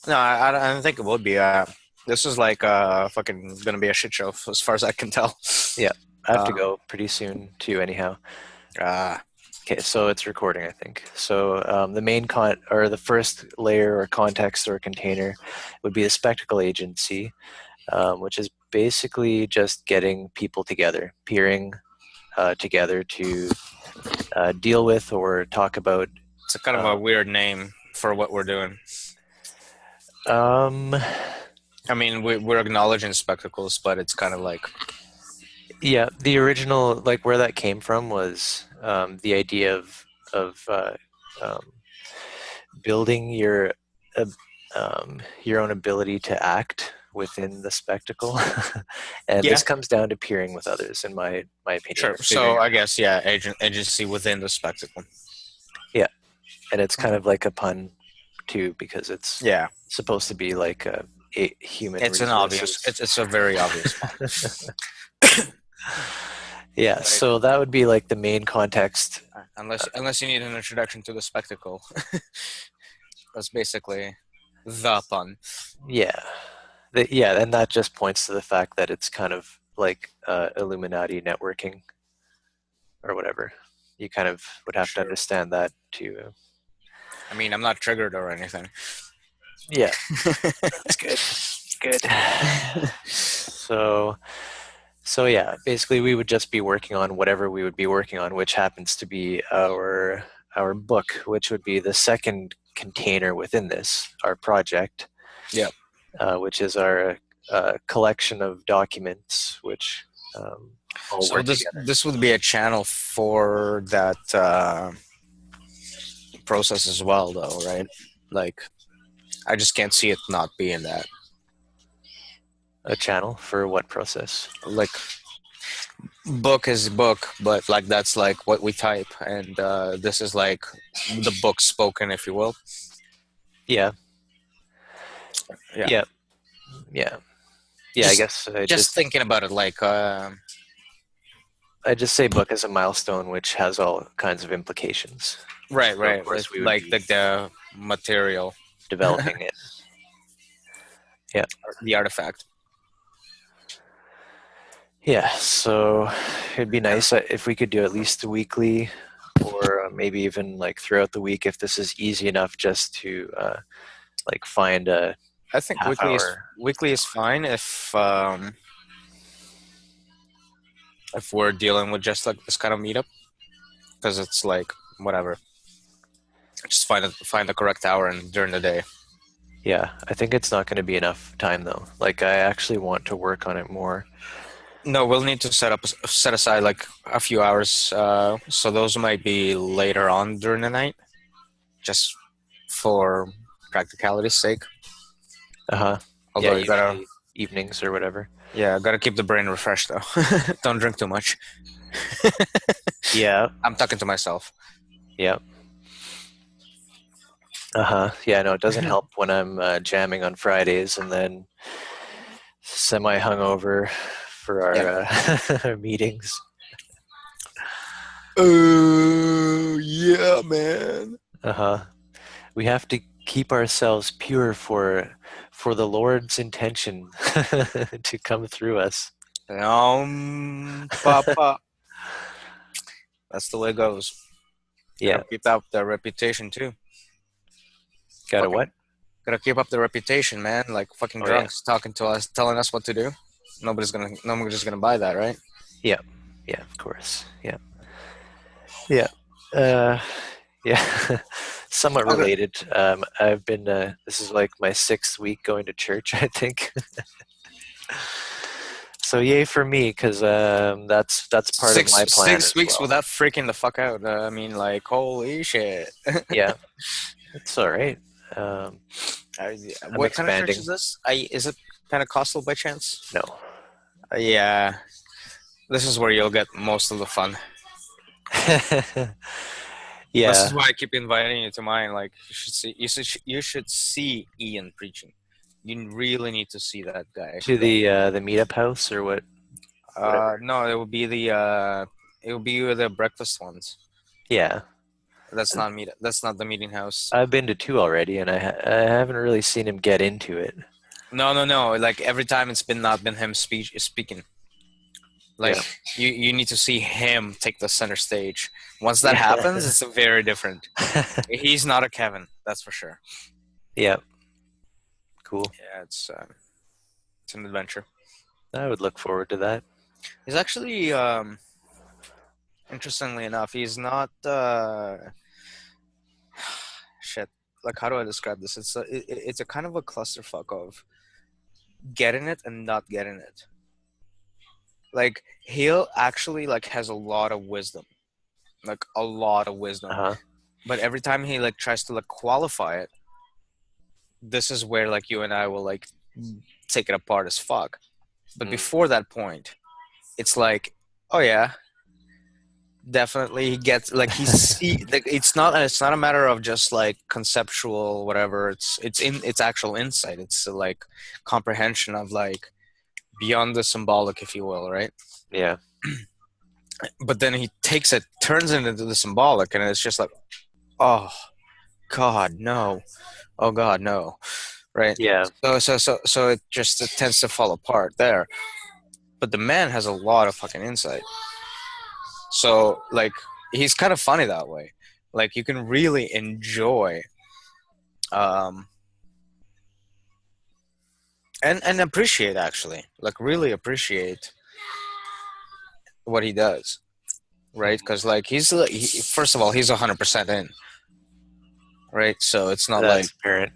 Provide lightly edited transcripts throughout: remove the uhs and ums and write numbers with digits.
No, I don't think it would be. This is like fucking gonna be a shit show as far as I can tell. Yeah, I have to Um, go pretty soon too, anyhow. uh, Okay, so it's recording, I think. So the main or the first layer or context or container would be the spectacle agency, which is basically just getting people together, peering together to deal with or talk about. it's a kind of a Um, weird name for what we're doing. um, I mean, we're acknowledging spectacles, but it's kind of like yeah, the original, like where that came from, was the idea of um, building uh, your own ability to act within the spectacle, and yeah, this comes down to peering with others, in my opinion, sure. or figuring So out I how. guess yeah, agency within the spectacle. Yeah, and it's kind Okay. of like a pun too, because it's Yeah, supposed to be like a human it's an obvious. resources. It's a very obvious pun. Yeah, Like so that would be like the main context. unless you need an introduction to the spectacle, that's basically the pun. Yeah, yeah, and that just points to the fact that it's kind of like Illuminati networking or whatever. You kind of would have to Sure. understand that to. I mean, I'm not triggered or anything. Yeah, that's good. Good. So, so yeah, basically we would just be working on whatever we would be working on, which happens to be our book, which would be the second container within this, our project, Yeah. which is our collection of documents, which all So work together. this would be a channel for that process as well, though, right? Like I just can't see it not being that. A channel for what process? Like book is book, but like that's like what we type, and this is like the book spoken, if you will. Yeah, Yeah. yeah, yeah, yeah. I Just guess just thinking about it, like I just say book as a milestone, which has all kinds of implications. right, So of right, course we would like be the material, developing it. Yeah, the artifact. yeah. So it'd be nice if we could do at least weekly, or maybe even like throughout the week if this is easy enough, just to like find a I think half hour. weekly is fine if we're dealing with just like this kind of meetup, because it's like whatever. Just find the correct hour and during the day. Yeah, I think it's not going to be enough time though. Like I actually want to work on it more. No, we'll need to set aside like a few hours. So those might be later on during the night, just for practicality's sake. Uh-huh. Yeah, Although you gotta, usually evenings or whatever. yeah, gotta keep the brain refreshed though. Don't drink too much. Yeah, I'm talking to myself. yeah. Uh-huh. Yeah, no, it doesn't help when I'm jamming on Fridays and then semi hungover for Yeah. our meetings. Oh yeah, man. Uh-huh. We have to keep ourselves pure for the Lord's intention to come through us. Papa. That's the way it goes. Yeah. Gotta keep up the reputation too. Got a what? Fucking gotta keep up the reputation, man. Like fucking Oh yeah. drunks talking to us, telling us what to do. Nobody's gonna buy that, right? Yeah. Yeah, of course. Yeah. Yeah. Uh yeah. Somewhat Okay. related. I've been this is like my sixth week going to church, I think. So yay for me, because that's part of my plan Six as weeks well. without freaking the fuck out. I mean, like holy shit. Yeah, it's all right. Um, I, I'm what kind of church is expanding. this? Is it Pentecostal by chance? No. Yeah, this is where you'll get most of the fun. This is Yeah, why I keep inviting you to mine. Like you should see Ian preaching. You really need to see that guy. to the meetup house or what? Whatever. No, it will be the breakfast ones. Yeah, That's not meet. That's not the meeting house. I've been to two already, and I haven't really seen him get into it. No. Like every time it's been not been him speaking. Like Yeah. you need to see him take the center stage. Once that happens, it's very different. He's not a Kevin, that's for sure. Yeah. Cool. Yeah, it's an adventure. I would look forward to that. He's actually, interestingly enough, he's not. Shit. Like, how do I describe this? It's a kind of a clusterfuck of getting it and not getting it. Like, he'll actually like has a lot of wisdom, like a lot of wisdom. Uh-huh. But every time he like tries to like qualify it, this is where like you and I will like take it apart as fuck. But before that point, it's like, oh yeah, definitely he gets like like it's not a matter of just like conceptual whatever. It's actual insight. It's like comprehension of like beyond the symbolic, if you will, right? Yeah. But then he takes it, turns it into the symbolic, and it's just like, oh God, no. Oh God, no. Right? Yeah. So it tends to fall apart there. But the man has a lot of fucking insight. So like he's kind of funny that way. Like you can really enjoy and appreciate, actually. Like really appreciate what he does. Right? Because like first of all, he's 100% in. Right, so it's not That's like apparent.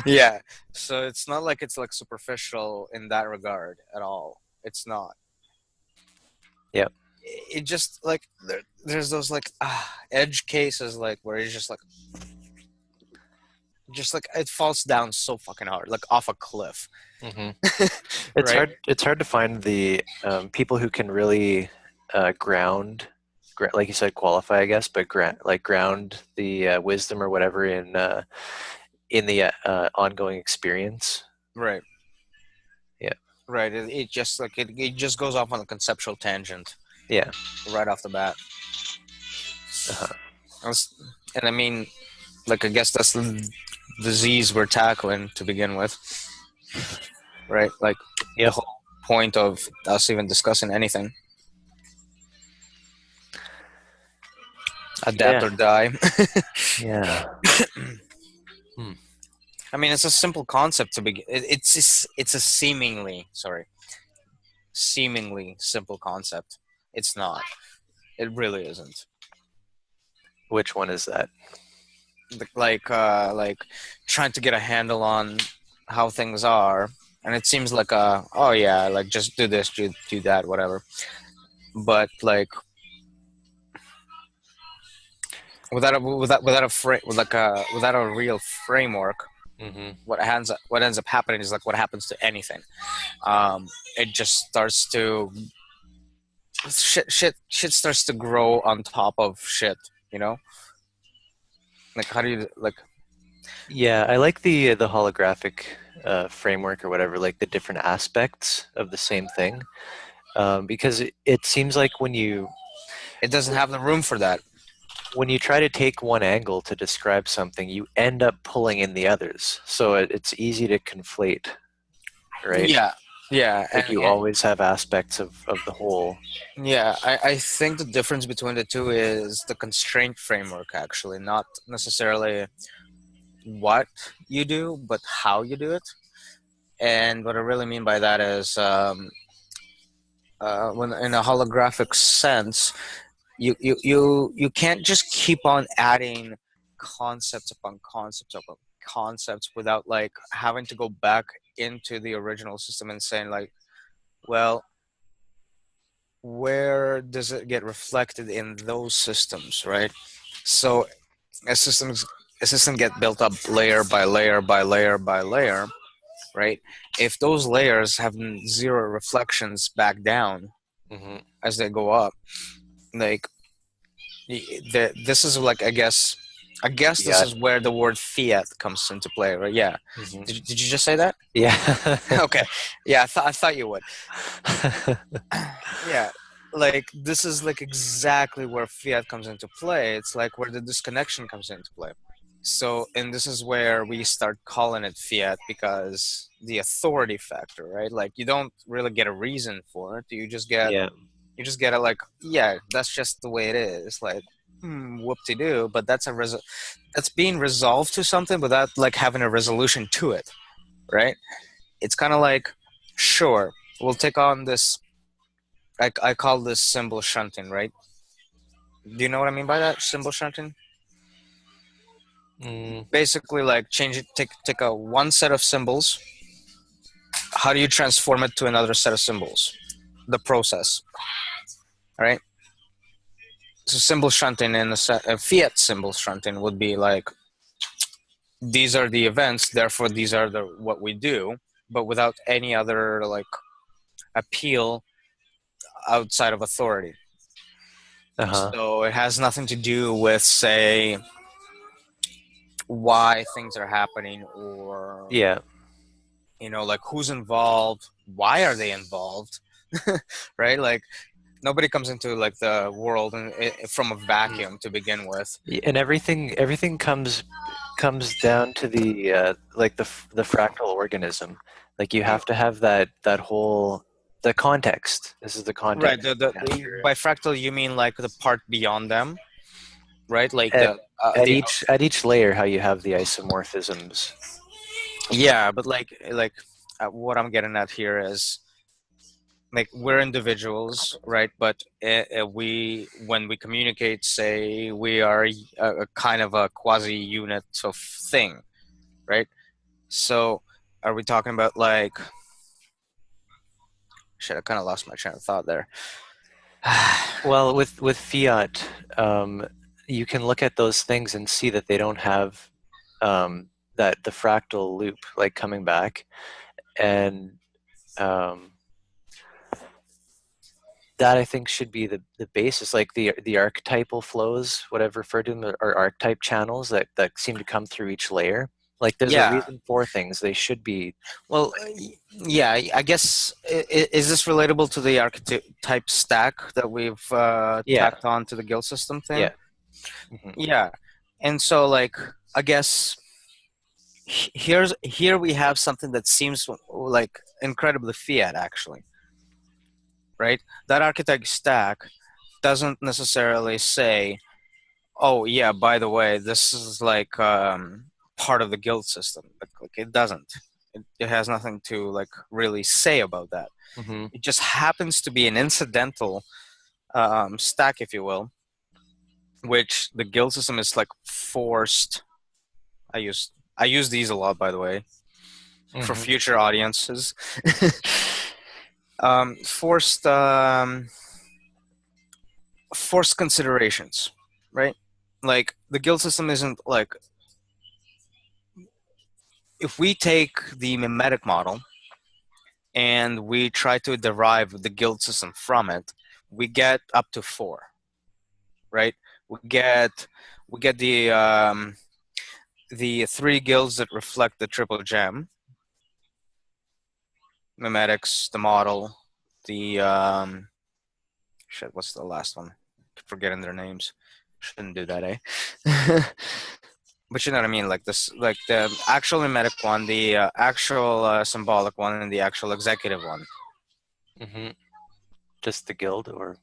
yeah, so it's not like it's like superficial in that regard at all. It's not. Yep. It just like there's those like edge cases like where he's just like it falls down so fucking hard, like off a cliff. Mm-hmm. It's Right? hard. It's hard to find the people who can really ground, like you said, qualify, I guess, but ground the wisdom or whatever in the ongoing experience. Right. Yeah. Right. It just like it just goes off on a conceptual tangent. Yeah. Right off the bat. Uh-huh. And I mean, like I guess that's the disease we're tackling to begin with. Right? Like Yep. the whole point of us even discussing anything. Adapt or die. Yeah. I mean, it's a simple concept to begin. It's a seemingly simple concept. It's not. It really isn't. Which one is that? Like trying to get a handle on how things are, and it seems like oh yeah, like just do this, do that, whatever. But like without a real framework, Mm-hmm. what ends up happening is like what happens to anything. It just starts to shit starts to grow on top of shit, you know? Like how do you like? Yeah, I like the holographic framework or whatever, like the different aspects of the same thing, because it seems like It doesn't have the room for that. when you try to take one angle to describe something, you end up pulling in the others. So it's easy to conflate, right? Yeah. Like you always have aspects of the whole. Yeah, I think the difference between the two is the constraint framework, actually, not necessarily what you do, but how you do it. And what I really mean by that is when in a holographic sense, you can't just keep on adding concepts upon concepts upon concepts without like having to go back into the original system and saying like, well, where does it get reflected in those systems, right? So a system get built up layer by layer by layer by layer, right? If those layers have zero reflections back down Mm-hmm. as they go up, like this is like I guess this Yeah. is where the word fiat comes into play, right? Yeah. Mm-hmm. Did you just say that? Yeah. Okay. Yeah, I thought you would. Yeah. like this is like exactly where fiat comes into play. It's like where the disconnection comes into play. So, and this is where we start calling it fiat because the authority factor, right? Like you don't really get a reason for it. Yeah. You just get it like, yeah, that's just the way it is. Like, whoop-de-doo. But that's being resolved to something without like having a resolution to it, right? It's kind of like, sure, we'll take on this. I call this symbol shunting, right? Do you know what I mean by that? Symbol shunting? Mm, Basically, like change it, take a one set of symbols. How do you transform it to another set of symbols? The process, right? So symbol shunting and a fiat symbol shunting would be like these are the events, therefore these are the what we do, but without any other like appeal outside of authority. uh-huh. So it has nothing to do with say why things are happening or Yeah. like who's involved, why are they involved, right? Like nobody comes into like the world from a Mm. vacuum to begin with. And everything comes down to the like the fractal organism. Like you have to have that whole the context. This is the Right. context you capture By fractal, you mean like the part beyond them, right? Like at the at each layer how you have the isomorphisms. yeah, but what I'm getting at here is like we're individuals, right? But we when we communicate, say we are a kind of a quasi unit of thing, right? So are we talking about like shit? I kind of lost my train of thought there. Well, with fiat, you can look at those things and see that they don't have that the fractal loop like coming back, and um, that I think should be the basis, like the archetypal flows, whatever referred to them, are archetype channels that seem to come through each layer. Like there's a Yeah. reason for things; they should be. Well, yeah, I guess is this relatable to the archetype stack that we've Yeah, tacked on to the guild system thing? yeah, hmm Yeah, and so like I guess here we have something that seems like incredibly fiat actually, right? That archetype stack doesn't necessarily say, oh yeah, by the way, this is like part of the guild system. Like it doesn't. It has nothing to like really say about that. hmm It just happens to be an incidental stack, if you will, which the guild system is like forced. I use these a lot, by the way, for hmm future audiences. Forced forced considerations, right? Like the guild system isn't like if we take the mimetic model and we try to derive the guild system from it, we get up to four, right? We get the three guilds that reflect the triple gem: mimetics, the model, the shit. What's the last one? Forgetting their names. Shouldn't do that, eh? But you know what I mean, like this, like the actual mimetic one, the actual symbolic one, and the actual executive one. hmm Just the guild, or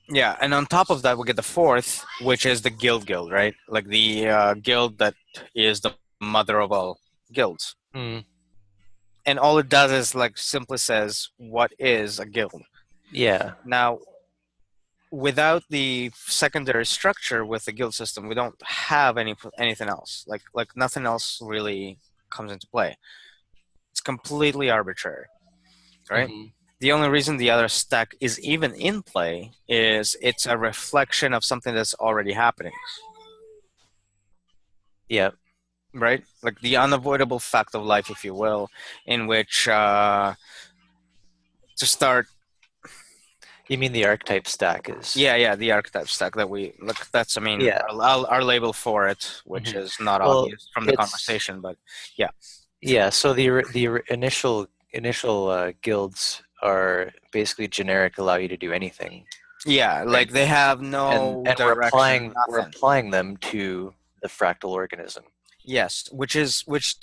Yeah, and on top of that, we get the fourth, which is the guild, right? Like the guild that is the mother of all guilds. mm, And all it does is like simply says what is a guild. yeah, Now, without the secondary structure with the guild system, we don't have anything else. Like nothing else really comes into play. It's completely arbitrary, right? hmm The only reason the other stack is even in play is it's a reflection of something that's already happening, yeah. right? Like the unavoidable fact of life, if you will, in which to start, You mean the archetype stack is? yeah, the archetype stack that we look. That's I mean Yeah. our label for it, which hmm is not Well, obvious from the it's conversation, but yeah, yeah. So the initial guilds are basically generic, allow you to do anything. Yeah, Right. like they have And no and direction, we're nothing. applying them to the fractal organism. Yes, which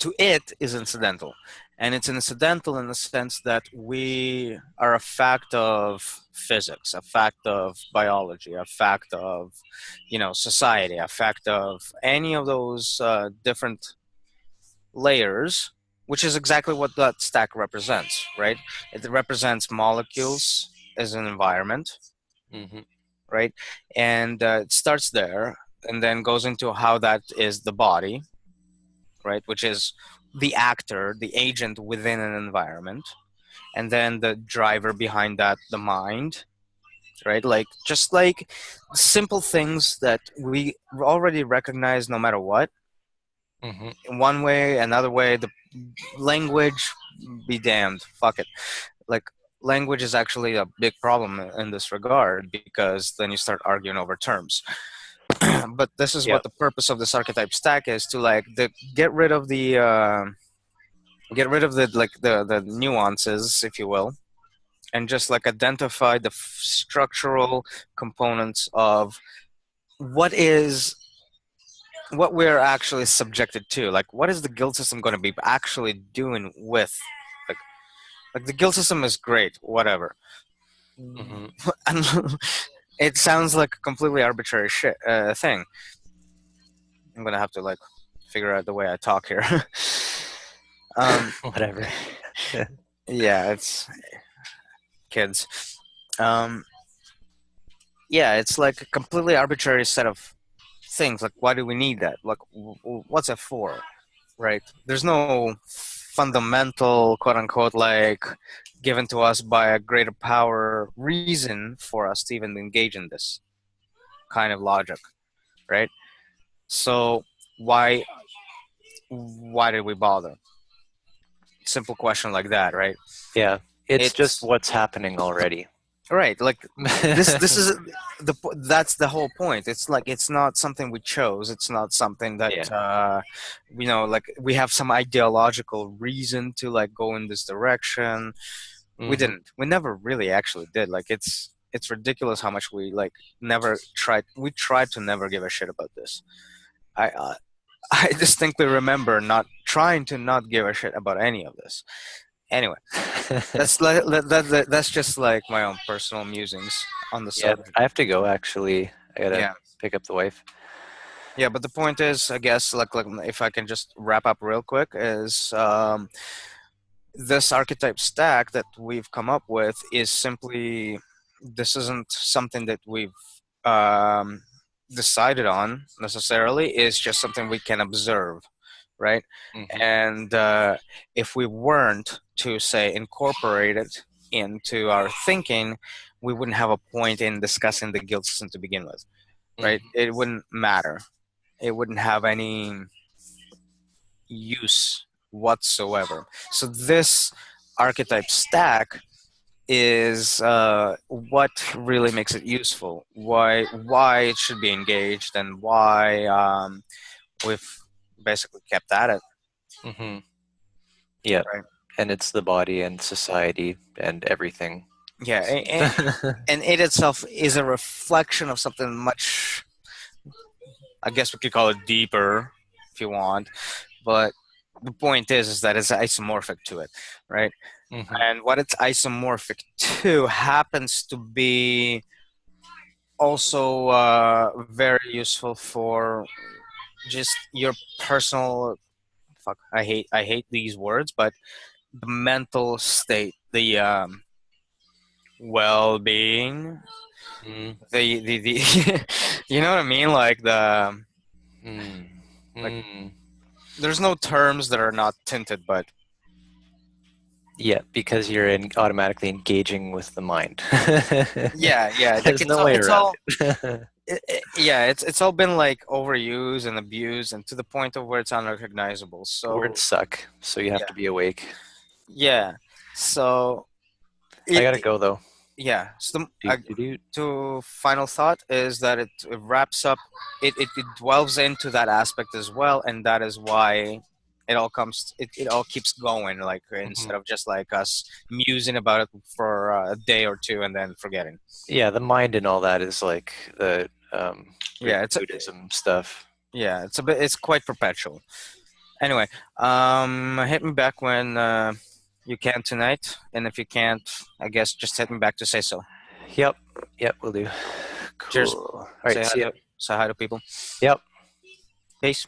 to it is incidental. And it's incidental in the sense that we are a fact of physics, a fact of biology, a fact of, society, a fact of any of those different layers, which is exactly what that stack represents, right? It represents molecules as an environment, Hmm. right? And it starts there and then goes into how that is the body, right? Which is the actor, the agent within an environment, and then the driver behind that, the mind, right? Like just like simple things that we already recognize no matter what. Hmm. In one way, another way, the language, be damned, fuck it. Like language is actually a big problem in this regard because then you start arguing over terms. But this is Yeah. what the purpose of this archetype stack is, to like get rid of the nuances, if you will, and just like identify the structural components of what is what we're actually subjected to. Like, what is the guild system going to be actually doing with, like, the guild system is great, whatever. Hmm. It sounds like a completely arbitrary shit thing. I'm gonna have to like figure out the way I talk here. Whatever. Yeah, it's kids. Um, yeah, it's like a completely arbitrary set of things. Like, why do we need that? Like, what's it for? Right? There's no fundamental, quote unquote, like given to us by a greater power reason for us to even engage in this kind of logic, right? So why did we bother? Simple question like that, right? Yeah. It's just It's what's happening already. right. Like this is that's the whole point. It's like it's not something we chose. It's not something Yeah. that like we have some ideological reason to like go in this direction. We Hmm. didn't. We never really actually did. Like it's ridiculous how much we like never tried. We tried to never give a shit about this. I I distinctly remember not trying to not give a shit about any of this. Anyway, that's just like my own personal musings on the Yeah, subject. I have to go actually. I gotta Yeah, pick up the wife. yeah. But the point is, I guess, like if I can just wrap up real quick, is this archetype stack that we've come up with is simply, this isn't something that we've um, decided on necessarily. It's just something we can observe, right? Hmm. And if we weren't to say incorporate it into our thinking, we wouldn't have a point in discussing the guild system to begin with, right? Hmm. It wouldn't matter. It wouldn't have any use whatsoever. So this archetype stack is what really makes it useful. Why it should be engaged, and why we've basically kept at it. Hmm. Yeah, Right. and it's the body and society and everything. Yeah, and it itself is a reflection of something much. I guess we could call it deeper, if you want, but the point is that it's isomorphic to it, right? Hmm. And what it's isomorphic to happens to be also very useful for just your personal, fuck, I hate these words, but the mental state, the well-being, Mm. the you know what I mean, like Mm. like Mm. there's no terms that are not tinted, but Yeah, because you're automatically engaging with the mind. yeah, like There's no way it's around all it. yeah, it's all been like overused and abused, and to the point of where it's unrecognizable. So Words suck, so you have yeah, to be awake. yeah. So I gotta go though. yeah. So Doot, doot, doot. to final thought is that it wraps up. It delves into that aspect as well, and that is why it all keeps going, like Hmm. instead of just like us musing about it for a day or two and then forgetting. Yeah, the mind and all that is like the Greek Yeah, Buddhism stuff. it's quite perpetual. Anyway, hit me back when you can tonight, and if you can't, I guess just hit me back to say so. Yep, yep, we'll do. Cheers. Cool. All right, see ya. Say hi to people. Yep. Peace.